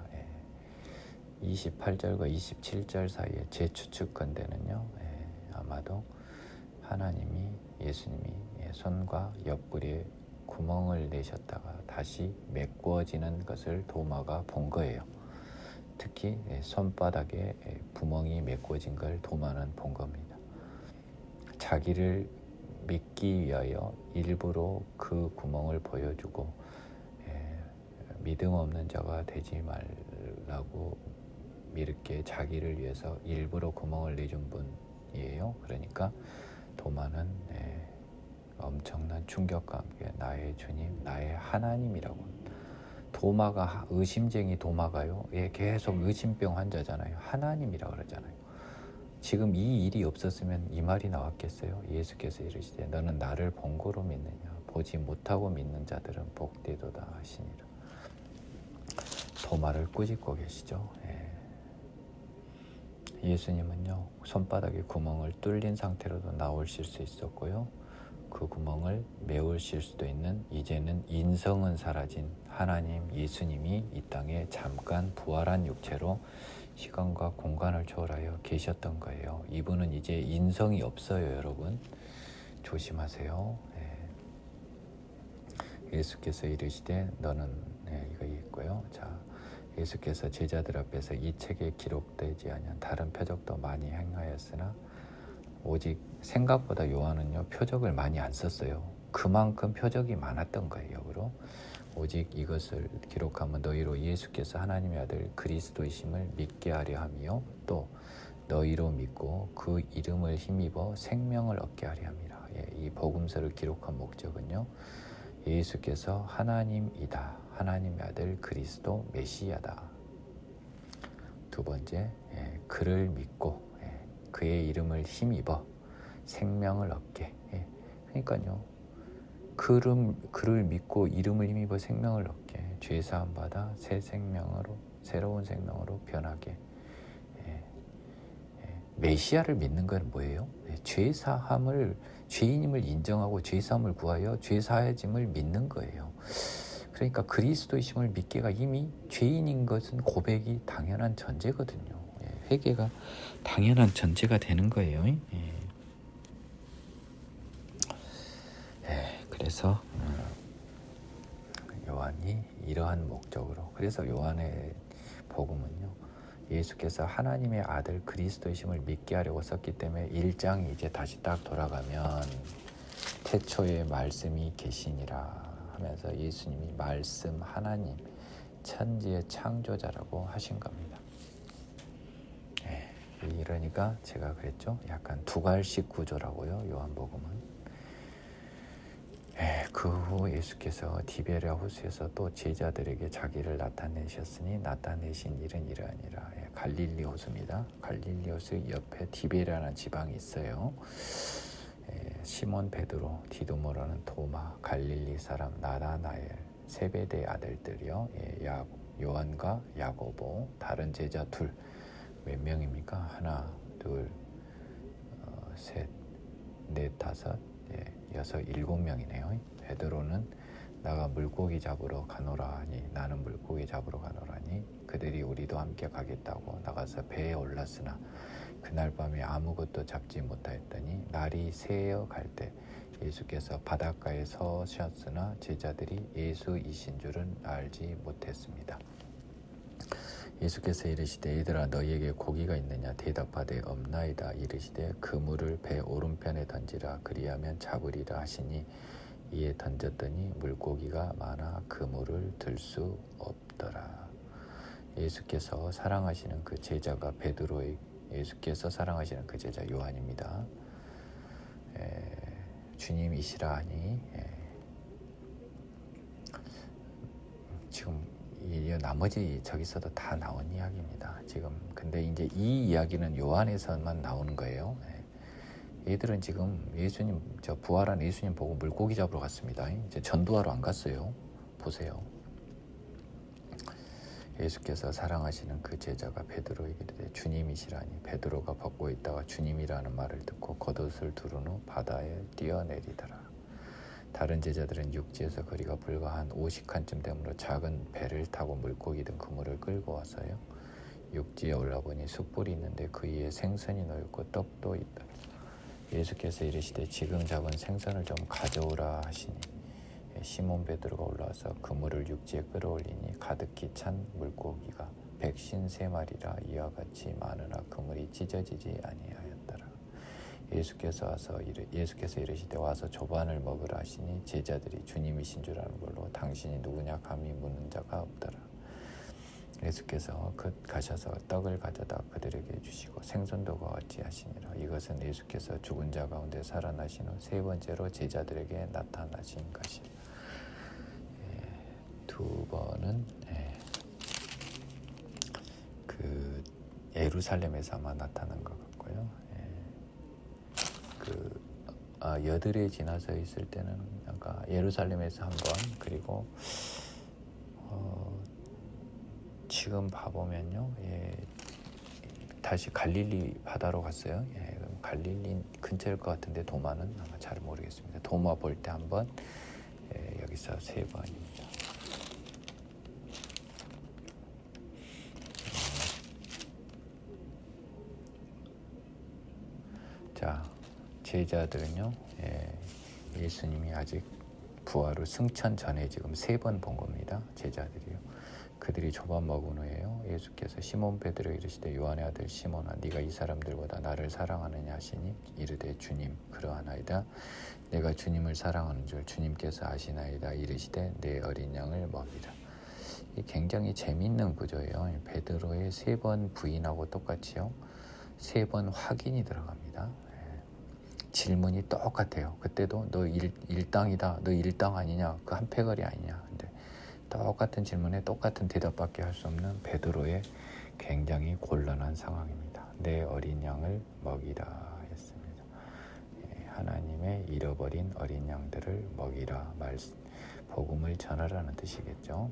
28절과 27절 사이에 제 추측컨대는요 아마도 하나님이 예수님이 손과 옆구리에 구멍을 내셨다가 다시 메꿔지는 것을 도마가 본 거예요. 특히 손바닥에 구멍이 메꿔진 걸 도마는 본 겁니다. 자기를 믿기 위하여 일부러 그 구멍을 보여주고 믿음 없는 자가 되지 말라고 이렇게 자기를 위해서 일부러 구멍을 내준 분이에요. 그러니까 도마는 엄청난 충격과 함께 나의 주님, 나의 하나님이라고. 도마가 의심쟁이 도마가요. 계속 의심병 환자잖아요. 하나님이라 그러잖아요. 지금 이 일이 없었으면 이 말이 나왔겠어요? 예수께서 이르시되 너는 나를 본고로 믿느냐 보지 못하고 믿는 자들은 복되도다 하시니라. 도마를 꾸짖고 계시죠. 예수님은요 손바닥에 구멍을 뚫린 상태로도 나오실 수 있었고요. 그 구멍을 메우실 수도 있는 이제는 인성은 사라진 하나님 예수님이 이 땅에 잠깐 부활한 육체로 시간과 공간을 초월하여 계셨던 거예요. 이분은 이제 인성이 없어요. 여러분 조심하세요. 예수께서 이르시되 너는 이거 있고요. 자, 예수께서 제자들 앞에서 이 책에 기록되지 아니한 다른 표적도 많이 행하였으나 오직 생각보다 요한은요 표적을 많이 안 썼어요. 그만큼 표적이 많았던 거예요. 역으로 오직 이것을 기록하면 너희로 예수께서 하나님의 아들 그리스도이심을 믿게 하려 함이요 또 너희로 믿고 그 이름을 힘입어 생명을 얻게 하려 함이라. 이 복음서를 기록한 목적은요 예수께서 하나님이다. 하나님의 아들 그리스도 메시아다. 두 번째, 그를 믿고 그의 이름을 힘입어 생명을 얻게. 그러니까요. 그를 믿고 이름을 힘입어 생명을 얻게. 죄사함 받아 새로운 생명으로 변하게. 메시아를 믿는 건 뭐예요? 죄인임을 인정하고 죄사함을 구하여 죄사해짐을 믿는 거예요. 그러니까 그리스도이심을 믿기가 이미 죄인인 것은 고백이 당연한 전제거든요. 회개가 당연한 전제가 되는 거예요. 그래서 요한이 이러한 목적으로 그래서 요한의 복음은요 예수께서 하나님의 아들 그리스도이심을 믿게 하려고 썼기 때문에 1장이 이제 다시 딱 돌아가면 태초에 말씀이 계시니라 하면서 예수님이 말씀 하나님 천지의 창조자라고 하신 겁니다. 이러니까 제가 그랬죠. 약간 두갈식 구조라고요. 요한복음은. 그 후 예수께서 디베랴 호수에서 또 제자들에게 자기를 나타내셨으니 나타내신 일은 이러하니라. 갈릴리 호수입니다. 갈릴리 호수 옆에 디베랴라는 지방이 있어요. 시몬 베드로, 디두모라는 도마, 갈릴리 사람 나다나엘, 세베대의 아들들이요. 요한과 야고보, 다른 제자 둘. 몇 명입니까? 하나, 둘, 셋, 넷, 다섯, 여섯, 일곱 명이네요. 베드로는 나가 물고기 잡으러 가노라 하니 나는 물고기 잡으러 가노라니 그들이 우리도 함께 가겠다고 나가서 배에 올랐으나 그날 밤에 아무것도 잡지 못하였더니 날이 새어 갈 때 예수께서 바닷가에 서셨으나 제자들이 예수이신 줄은 알지 못했습니다. 예수께서 이르시되 얘들아 너희에게 고기가 있느냐 대답하되 없나이다. 이르시되 그물을 배 오른편에 던지라 그리하면 잡으리라 하시니 이에 던졌더니 물고기가 많아 그물을 들 수 없더라. 예수께서 사랑하시는 그 제자가 베드로의 예수께서 사랑하시는 그 제자 요한입니다. 주님이시라 하니 지금 이 나머지 저기서도 다 나온 이야기입니다. 지금 근데 이제 이 이야기는 요한에서만 나오는 거예요. 얘들은 지금 예수님 부활한 예수님 보고 물고기 잡으러 갔습니다. 이제 전도하러 안 갔어요. 보세요. 예수께서 사랑하시는 그 제자가 베드로에게 이르되 주님이시라니 베드로가 벗고 있다가 주님이라는 말을 듣고 겉옷을 두른 후 바다에 뛰어내리더라. 다른 제자들은 육지에서 거리가 불과 한 50칸쯤 되므로 작은 배를 타고 물고기 든 그물을 끌고 와서요. 육지에 올라보니 숯불이 있는데 그 위에 생선이 놓였고 떡도 있다. 예수께서 이르시되 지금 잡은 생선을 좀 가져오라 하시니 시몬 베드로가 올라와서 그물을 육지에 끌어올리니 가득히 찬 물고기가 153마리라 이와 같이 많으나 그물이 찢어지지 아니하였더라. 예수께서 이르시되 와서 조반을 먹으라 하시니 제자들이 주님이신 줄 아는 걸로 당신이 누구냐 감히 묻는 자가 없더라. 예수께서 가셔서 떡을 가져다 그들에게 주시고 생선도 같이 하시니라. 이것은 예수께서 죽은 자 가운데 살아나신 후 세 번째로 제자들에게 나타나신 것이라. 두 번은 그 예루살렘에서 아마 나타난 것 같고요. 여드레 지나서 있을 때는 아까 예루살렘에서 한 번, 그리고 지금 봐보면요, 다시 갈릴리 바다로 갔어요. 그럼 갈릴리 근처일 것 같은데 도마는 아마 잘 모르겠습니다. 도마 볼 때 한 번, 여기서 세 번입니다. 자, 제자들은요, 예수님이 아직 부활 후 승천 전에 지금 세 번 본 겁니다. 제자들이요. 그들이 조반 먹은 후에요. 예수께서 시몬 베드로 이르시되 요한의 아들 시몬아 네가 이 사람들보다 나를 사랑하느냐 하시니 이르되 주님 그러하나이다. 내가 주님을 사랑하는 줄 주님께서 아시나이다. 이르시되 내 어린 양을 먹이라. 이 굉장히 재미있는 구조예요. 베드로의 세 번 부인하고 똑같이요. 세 번 확인이 들어갑니다. 질문이 똑같아요. 그때도 너 일당이다. 너 일당 아니냐? 그 한 패거리 아니냐? 근데 똑같은 질문에 똑같은 대답밖에 할 수 없는 베드로의 굉장히 곤란한 상황입니다. 내 어린 양을 먹이라 했습니다. 하나님의 잃어버린 어린 양들을 먹이라 복음을 전하라는 뜻이겠죠.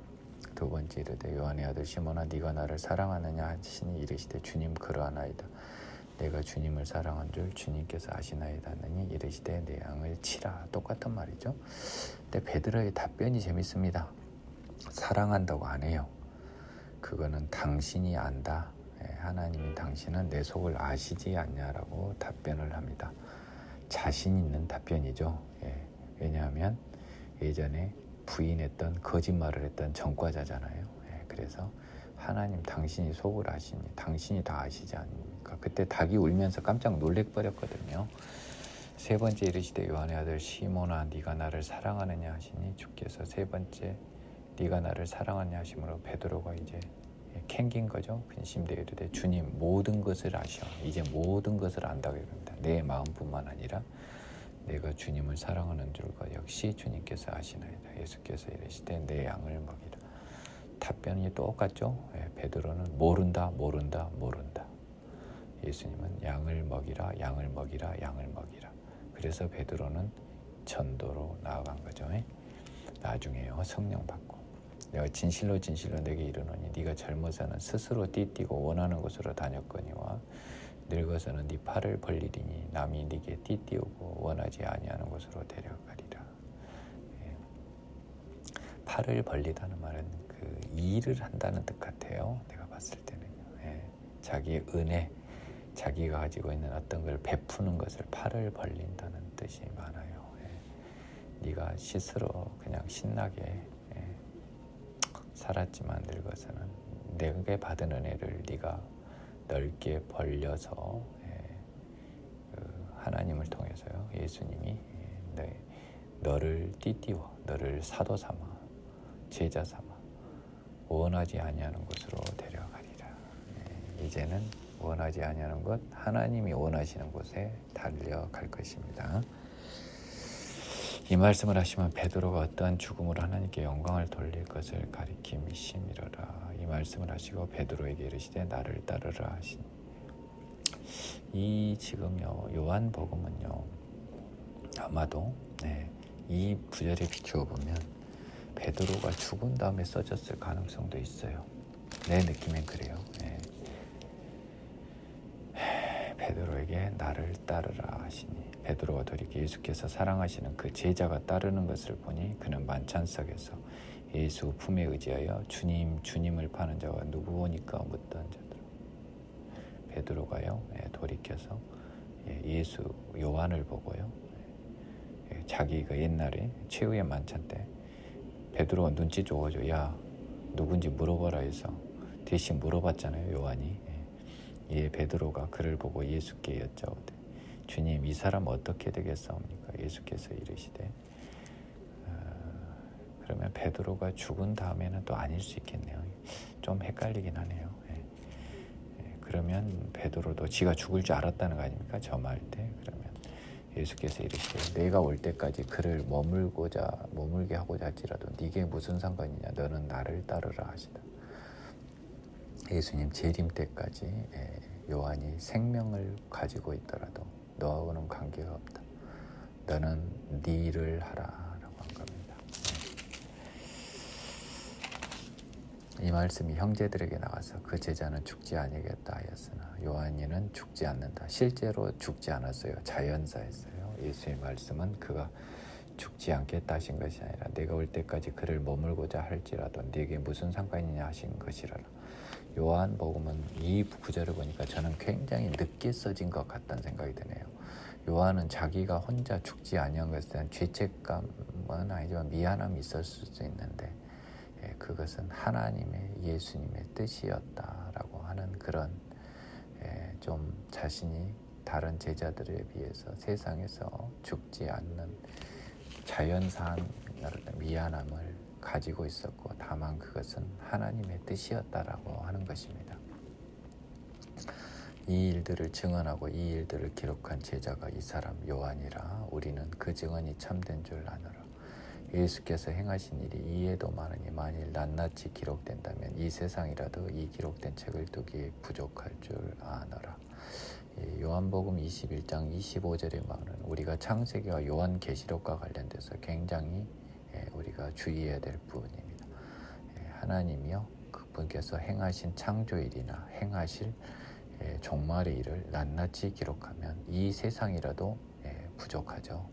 두 번째 이르되 요한의 아들 시몬아 네가 나를 사랑하느냐 하시니 이르시되 주님 그러하나이다. 내가 주님을 사랑한 줄 주님께서 아시나이다 하느니 이르시되 내 양을 치라. 똑같은 말이죠. 근데 베드로의 답변이 재밌습니다. 사랑한다고 안 해요. 그거는 당신이 안다. 하나님이 당신은 내 속을 아시지 않냐라고 답변을 합니다. 자신 있는 답변이죠. 왜냐하면 예전에 부인했던 거짓말을 했던 전과자잖아요. 그래서 하나님 당신이 속을 아시니 당신이 다 아시지 않습니까? 그때 닭이 울면서 깜짝 놀래버렸거든요. 세 번째 이르시되 요한의 아들 시몬아 네가 나를 사랑하느냐 하시니 주께서 세 번째 네가 나를 사랑하냐 하심으로 베드로가 이제 캥긴 거죠. 근심되어 이르되 주님 모든 것을 아셔. 이제 모든 것을 안다고 이럽니다. 내 마음뿐만 아니라 내가 주님을 사랑하는 줄과 역시 주님께서 아시나이다. 예수께서 이르시되 내 양을 먹이라. 답변이 똑같죠. 베드로는 모른다. 예수님은 양을 먹이라. 그래서 베드로는 전도로 나아간 거죠. 나중에요 성령 받고 내가 진실로 내게 이르노니 네가 젊어서는 스스로 띠띠고 원하는 곳으로 다녔거니와 늙어서는 네 팔을 벌리리니 남이 네게 띠띠우고 원하지 아니하는 곳으로 데려가리라. 팔을 벌리다는 말은 그 일을 한다는 뜻 같아요. 내가 봤을 때는요. 자기의 은혜, 자기가 가지고 있는 어떤 걸 베푸는 것을 팔을 벌린다는 뜻이 많아요. 네가 스스로 그냥 신나게 살았지만 늙어서는 내게 받은 은혜를 네가 넓게 벌려서 하나님을 통해서요. 예수님이 너를 띠띠워, 너를 사도 삼아, 제자 삼아 원하지 아니하는 곳으로 데려가리라. 이제는 원하지 아니하는 곳, 하나님이 원하시는 곳에 달려갈 것입니다. 이 말씀을 하시면 베드로가 어떠한 죽음으로 하나님께 영광을 돌릴 것을 가리킴이시미로라. 이 말씀을 하시고 베드로에게 이르시되 나를 따르라 하시니 이 지금요 요한복음은요 아마도 이 구절에 비추어 보면 베드로가 죽은 다음에 써졌을 가능성도 있어요. 내 느낌엔 그래요. 베드로에게 나를 따르라 하시니 베드로가 돌이켜 예수께서 사랑하시는 그 제자가 따르는 것을 보니 그는 만찬석에서 예수 품에 의지하여 주님을 파는 자가 누구오니까 묻던 자들. 베드로가요 돌이켜서 예수 요한을 보고요 자기가 옛날에 최후의 만찬 때 베드로가 눈치 줘가지고 야 누군지 물어보라 해서 대신 물어봤잖아요. 요한이. 베드로가 그를 보고 예수께 여짜오되 주님 이 사람 어떻게 되겠사옵니까? 예수께서 이르시되 그러면 베드로가 죽은 다음에는 또 아닐 수 있겠네요. 좀 헷갈리긴 하네요. 그러면 베드로도 지가 죽을 줄 알았다는 거 아닙니까? 저 말 때. 그러면 예수께서 이르시되 내가 올 때까지 그를 머물게 하고자 할지라도 네게 무슨 상관이냐 너는 나를 따르라 하시다. 예수님 재림 때까지 요한이 생명을 가지고 있더라도 너하고는 관계가 없다. 너는 네 일을 하라 라고 한 겁니다. 이 말씀이 형제들에게 나가서 그 제자는 죽지 아니겠다 하였으나 요한이는 죽지 않는다. 실제로 죽지 않았어요. 자연사였어요. 예수의 말씀은 그가 죽지 않겠다 하신 것이 아니라 내가 올 때까지 그를 머물고자 할지라도 네게 무슨 상관이냐 하신 것이라라. 요한복음은 이 구절을 보니까 저는 굉장히 늦게 써진 것 같다는 생각이 드네요. 요한은 자기가 혼자 죽지 아니한 것에 대한 죄책감은 아니지만 미안함이 있었을 수 있는데 그것은 하나님의 예수님의 뜻이었다라고 하는 그런 좀 자신이 다른 제자들에 비해서 세상에서 죽지 않는 자연사한 미안함을 가지고 있었고 다만 그것은 하나님의 뜻이었다라고 하는 것입니다. 이 일들을 증언하고 이 일들을 기록한 제자가 이 사람 요한이라 우리는 그 증언이 참된 줄 아노라. 예수께서 행하신 일이 이에도 많으니 만일 낱낱이 기록된다면 이 세상이라도 이 기록된 책을 두기에 부족할 줄 아노라. 요한복음 21장 25절의 말은 우리가 창세기와 요한계시록과 관련돼서 굉장히 우리가 주의해야 될 부분입니다. 하나님이요 그분께서 행하신 창조일이나 행하실 종말의 일을 낱낱이 기록하면 이 세상이라도 부족하죠.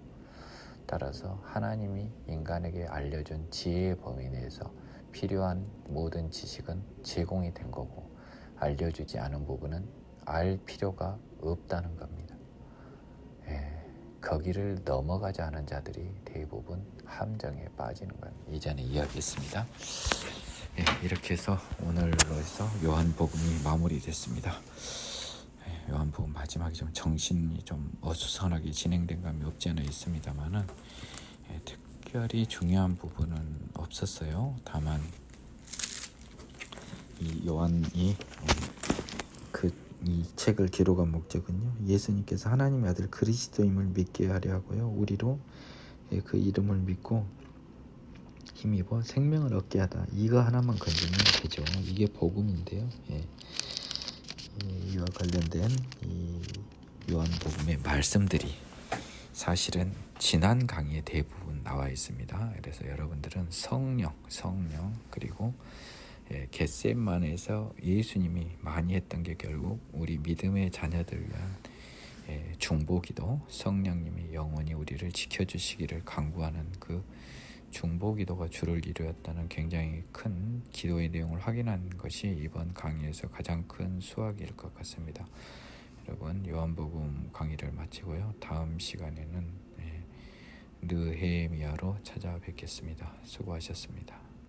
따라서 하나님이 인간에게 알려준 지혜의 범위 내에서 필요한 모든 지식은 제공이 된 거고 알려주지 않은 부분은 알 필요가 없다는 겁니다. 거기를 넘어가지 않은 자들이 대부분 함정에 빠지는 건 이전에 이야기했습니다. 이렇게 해서 오늘로서 요한복음이 마무리됐습니다. 요한복음 마지막에 좀 정신이 좀 어수선하게 진행된 감이 없지 않아 있습니다만은 특별히 중요한 부분은 없었어요. 다만 이 요한이 그 이 책을 기록한 목적은요, 예수님께서 하나님의 아들 그리스도임을 믿게 하려 하고요, 우리로 그 이름을 믿고 힘입어 생명을 얻게 하다. 이거 하나만 건지면 되죠. 이게 복음인데요. 이와 관련된 이 요한복음의 말씀들이 사실은 지난 강의에 대부분 나와 있습니다. 그래서 여러분들은 성령 그리고 겟세마네에서 예수님이 많이 했던 게 결국 우리 믿음의 자녀들 위한 중보기도, 성령님이 영원히 우리를 지켜주시기를 간구하는 그 중보기도가 주를 이루었다는 굉장히 큰 기도의 내용을 확인한 것이 이번 강의에서 가장 큰 수확일 것 같습니다. 여러분, 요한복음 강의를 마치고요, 다음 시간에는 느헤미야로 찾아뵙겠습니다. 수고하셨습니다.